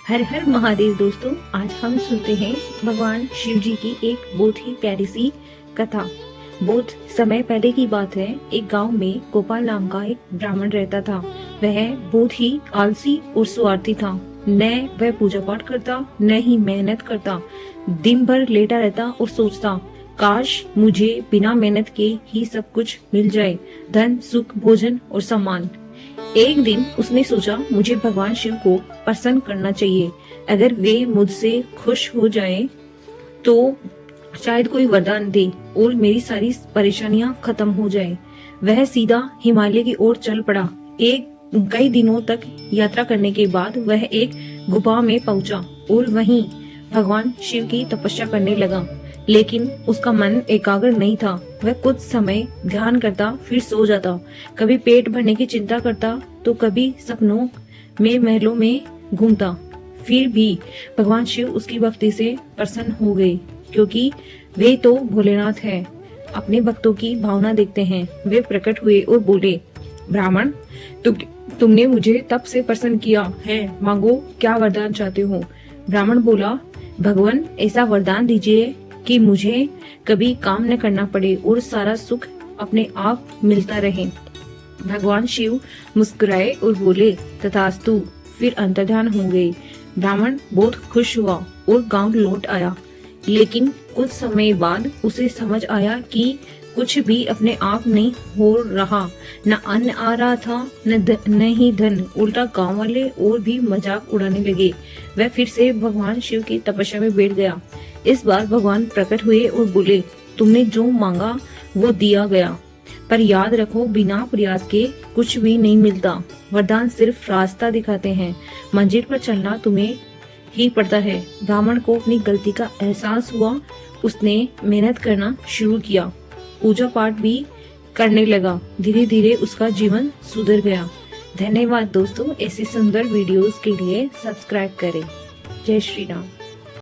हर हर महादेव दोस्तों, आज हम सुनते हैं भगवान शिव जी की एक बहुत ही प्यारी सी कथा। बहुत समय पहले की बात है। एक गांव में गोपाल नाम का एक ब्राह्मण रहता था। वह बहुत ही आलसी और स्वार्थी था। न वह पूजा पाठ करता, न ही मेहनत करता। दिन भर लेटा रहता और सोचता, काश मुझे बिना मेहनत के ही सब कुछ मिल जाए, धन, सुख, भोजन और सम्मान। एक दिन उसने सोचा, मुझे भगवान शिव को प्रसन्न करना चाहिए। अगर वे मुझसे खुश हो जाएं, तो शायद कोई वरदान दे और मेरी सारी परेशानियां खत्म हो जाए। वह सीधा हिमालय की ओर चल पड़ा। कई दिनों तक यात्रा करने के बाद वह एक गुफा में पहुंचा और वहीं भगवान शिव की तपस्या करने लगा। लेकिन उसका मन एकाग्र नहीं था। वह कुछ समय ध्यान करता, फिर सो जाता। कभी पेट भरने की चिंता करता, तो कभी सपनों में महलों में घूमता। फिर भी भगवान शिव उसकी भक्ति से प्रसन्न हो गए, क्योंकि वे तो भोलेनाथ हैं, अपने भक्तों की भावना देखते हैं। वे प्रकट हुए और बोले, ब्राह्मण, तुमने मुझे तब से प्रसन्न किया है, मांगो, क्या वरदान चाहते हो। ब्राह्मण बोला, भगवान, ऐसा वरदान दीजिए कि मुझे कभी काम न करना पड़े और सारा सुख अपने आप मिलता रहे। भगवान शिव मुस्कुराए और बोले, तथास्तु। फिर अंतर्ध्यान हो गए। ब्राह्मण बहुत खुश हुआ और गांव लौट आया। लेकिन कुछ समय बाद उसे समझ आया कि कुछ भी अपने आप नहीं हो रहा। न अन्न आ रहा था, न ही धन। उल्टा गांव वाले और भी मजाक उड़ाने लगे। वह फिर से भगवान शिव की तपस्या में बैठ गया। इस बार भगवान प्रकट हुए और बोले, तुमने जो मांगा वो दिया गया, पर याद रखो, बिना प्रयास के कुछ भी नहीं मिलता। वरदान सिर्फ रास्ता दिखाते हैं, मंजिल पर चलना तुम्हें ही पड़ता है। ब्राह्मण को अपनी गलती का एहसास हुआ। उसने मेहनत करना शुरू किया, पूजा पाठ भी करने लगा। धीरे धीरे उसका जीवन सुधर गया। धन्यवाद दोस्तों। ऐसी सुंदर वीडियोस के लिए सब्सक्राइब करें। जय श्री राम।